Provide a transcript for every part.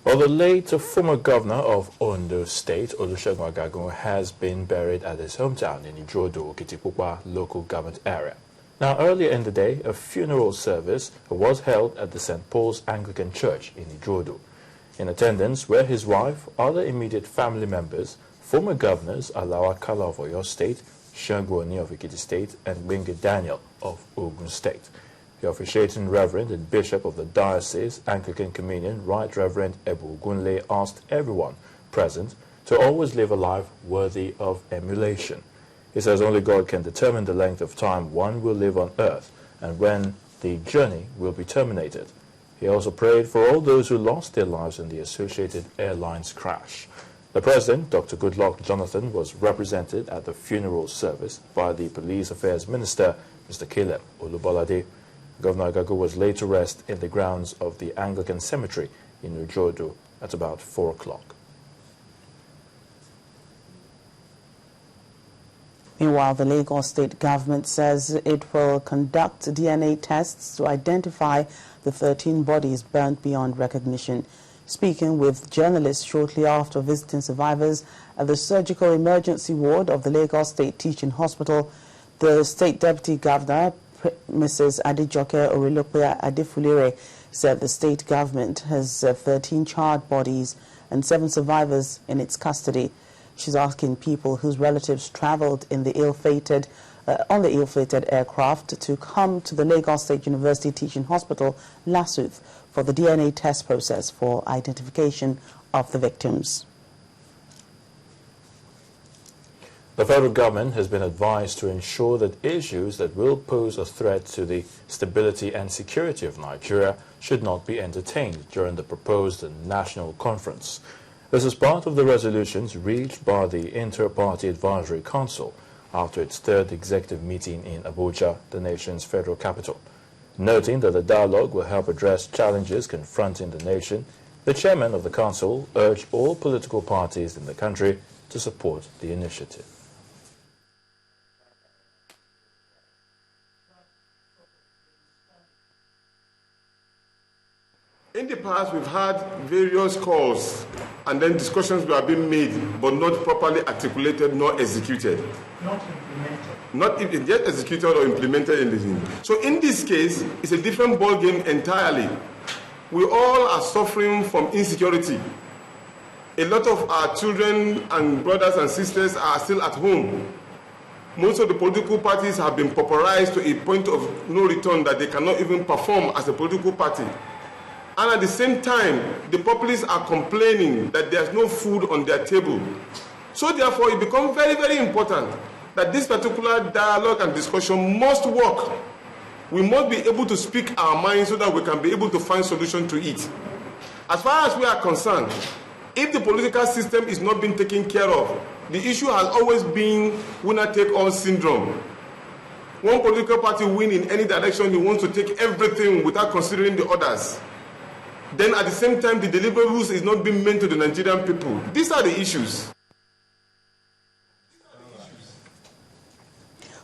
Well, the late former governor of Ondo State, Olusegun Agagun, has been buried at his hometown in Ijodo, Okitipupa local government area. Now, earlier in the day, a funeral service was held at the St. Paul's Anglican Church in Ijodo. In attendance were his wife, other immediate family members, former governors Alawa Kala of Oyo State, Shango Oni of Ekiti State, and Wenge Daniel of Ogun State. The officiating Reverend and Bishop of the Diocese Anglican Communion, Right Reverend Ebu Gunle, asked everyone present to always live a life worthy of emulation. He says only God can determine the length of time one will live on earth and when the journey will be terminated. He also prayed for all those who lost their lives in the Associated Airlines crash. The President, Dr. Goodluck Jonathan, was represented at the funeral service by the Police Affairs Minister, Mr. Caleb Olubolade. Governor Agagun was laid to rest in the grounds of the Anglican Cemetery in Ujodo at about 4 o'clock. Meanwhile, the Lagos State government says it will conduct DNA tests to identify the 13 bodies burnt beyond recognition. Speaking with journalists shortly after visiting survivors at the surgical emergency ward of the Lagos State Teaching Hospital, the State Deputy Governor, Mrs. Adejoke Orilokwe Adefulere, said the state government has 13 charred bodies and 7 survivors in its custody. She's asking people whose relatives traveled in the on the ill-fated aircraft to come to the Lagos State University Teaching Hospital, LASUTH, for the DNA test process for identification of the victims. The federal government has been advised to ensure that issues that will pose a threat to the stability and security of Nigeria should not be entertained during the proposed national conference. This is part of the resolutions reached by the Inter-Party Advisory Council after its 3rd executive meeting in Abuja, the nation's federal capital. Noting that the dialogue will help address challenges confronting the nation, the chairman of the council urged all political parties in the country to support the initiative. In the past, we've had various calls and then discussions were being made, but not properly articulated nor executed. Not implemented. Not even yet executed or implemented anything. So in this case, it's a different ballgame entirely. We all are suffering from insecurity. A lot of our children and brothers and sisters are still at home. Most of the political parties have been pauperized to a point of no return that they cannot even perform as a political party. And at the same time, the populists are complaining that there's no food on their table. So therefore, it becomes very, very important that this particular dialogue and discussion must work. We must be able to speak our minds so that we can be able to find solution to it. As far as we are concerned, if the political system is not being taken care of, the issue has always been winner-take-all syndrome. One political party win in any direction, he wants to take everything without considering the others. Then at the same time, the deliverables is not being meant to the Nigerian people. These are the issues.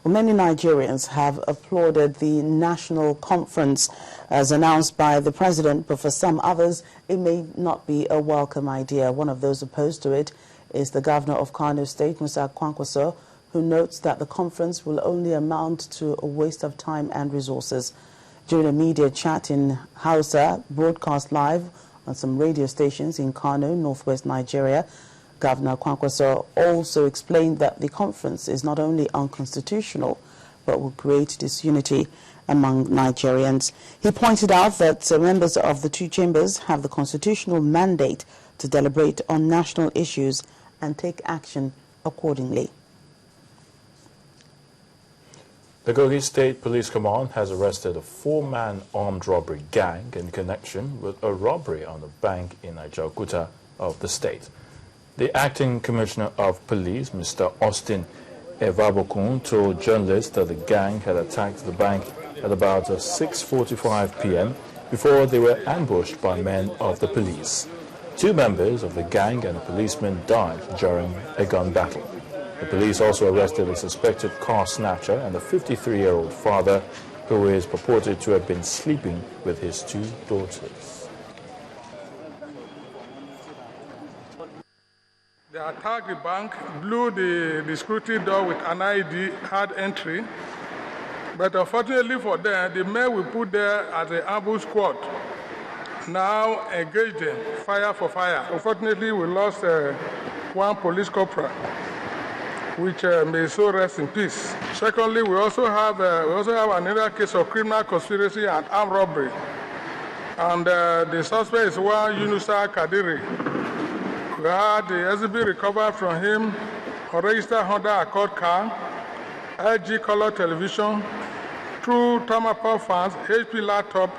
Well, many Nigerians have applauded the national conference as announced by the president, but for some others, it may not be a welcome idea. One of those opposed to it is the governor of Kano State, Musa Kwankwaso, who notes that the conference will only amount to a waste of time and resources. During a media chat in Hausa, broadcast live on some radio stations in Kano, northwest Nigeria, Governor Kwankwaso also explained that the conference is not only unconstitutional, but will create disunity among Nigerians. He pointed out that members of the 2 chambers have the constitutional mandate to deliberate on national issues and take action accordingly. The Kogi State Police Command has arrested a 4-man armed robbery gang in connection with a robbery on a bank in Ajaokuta of the state. The acting commissioner of police, Mr. Austin Evabokun, told journalists that the gang had attacked the bank at about 6:45 p.m. before they were ambushed by men of the police. 2 members of the gang and a policeman died during a gun battle. The police also arrested a suspected car snatcher and a 53-year-old father who is purported to have been sleeping with his 2 daughters. attacked the bank, blew the security door with an ID, had entry. But unfortunately for them, the men we put there as an ambush squad now engaged them, fire for fire. Unfortunately, we lost one police corporal, which may so rest in peace. Secondly, we also have another case of criminal conspiracy and armed robbery. And the suspect is one Yunusa Kadiri. We had the SB recovered from him a registered Honda Accord car, LG color television, 2 Tamapa fans, HP laptop,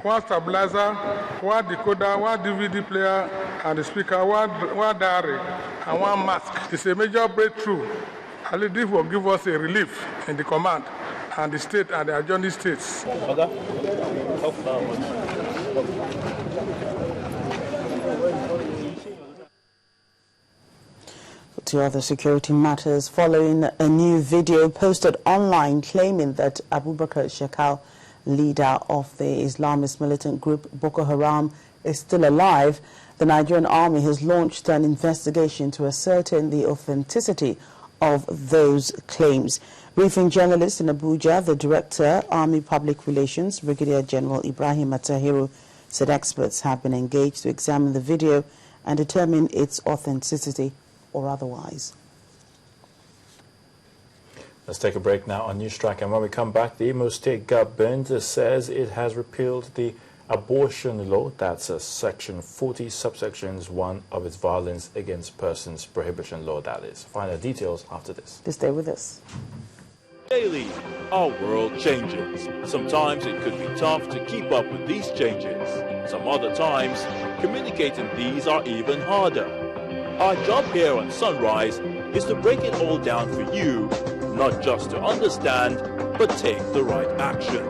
1 stabilizer, 1 decoder, 1 DVD player, and the speaker, 1 diary, and 1 mask. It's a major breakthrough. At least this will give us a relief in the command and the state and the adjoining states. To other security matters, following a new video posted online claiming that Abubakar Shekau, leader of the Islamist militant group Boko Haram, is still alive, the Nigerian army has launched an investigation to ascertain the authenticity of those claims. Briefing journalists in Abuja, the Director, Army Public Relations, Brigadier General Ibrahim Atahiru, said experts have been engaged to examine the video and determine its authenticity or otherwise. Let's take a break now on Newstrack, and when we come back, the Imo State government says it has repealed the abortion law, that's Section 40, subsections 1 of its Violence Against Persons Prohibition Law, that is. Final details after this. Please stay with us. Daily, our world changes. Sometimes it could be tough to keep up with these changes. Some other times, communicating these are even harder. Our job here on Sunrise is to break it all down for you, not just to understand, but take the right action.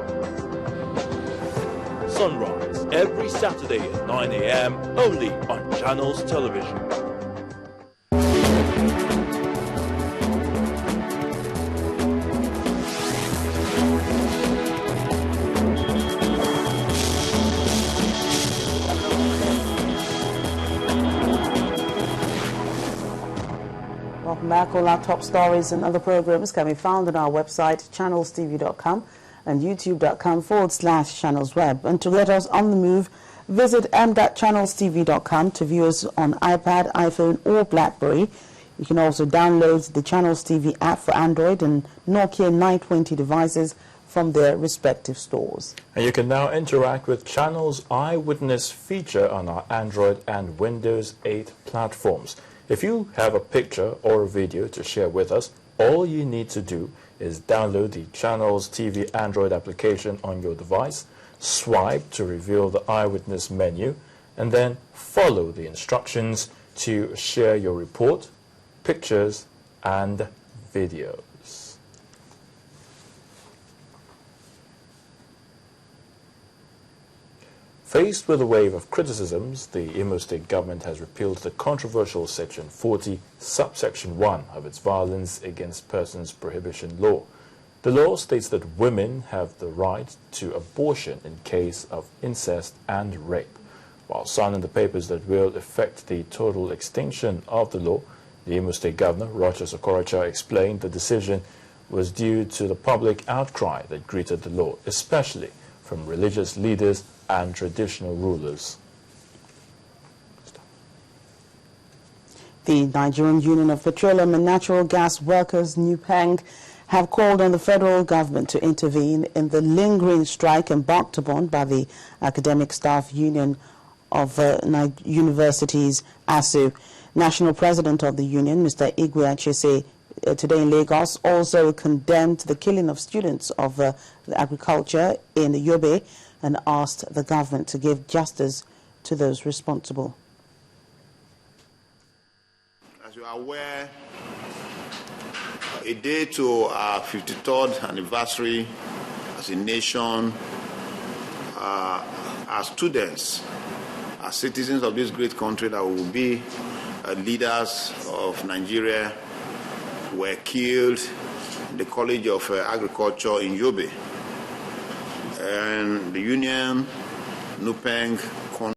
Sunrise, every Saturday at 9 a.m. only on Channels Television. Welcome back. All our top stories and other programs can be found on our website, channelstv.com and youtube.com/channelsweb. And to get us on the move, visit m.channelstv.com to view us on iPad, iPhone or BlackBerry. You can also download the Channels TV app for Android and Nokia 920 devices from their respective stores. And you can now interact with Channels Eyewitness feature on our Android and Windows 8 platforms. If you have a picture or a video to share with us, all you need to do is download the Channels TV Android application on your device, swipe to reveal the Eyewitness menu, and then follow the instructions to share your report, pictures, and videos. Faced with a wave of criticisms, the Imo State government has repealed the controversial Section 40, subsection 1 of its Violence Against Persons Prohibition Law. The law states that women have the right to abortion in case of incest and rape. While signing the papers that will effect the total extinction of the law, the Imo State Governor, Rochas Okorocha, explained the decision was due to the public outcry that greeted the law, especially from religious leaders and traditional rulers. The Nigerian Union of Petroleum and Natural Gas Workers, NUPENG, have called on the federal government to intervene in the lingering strike embarked upon by the Academic Staff Union of Universities, ASU. National President of the union, Mr. Igwe Achese, today in Lagos, also condemned the killing of students of agriculture in Yobe and asked the government to give justice to those responsible. As you are aware, a day to our 53rd anniversary as a nation, as students, as citizens of this great country that will be leaders of Nigeria, were killed in the College of Agriculture in Yobe. And the union, NUPENG,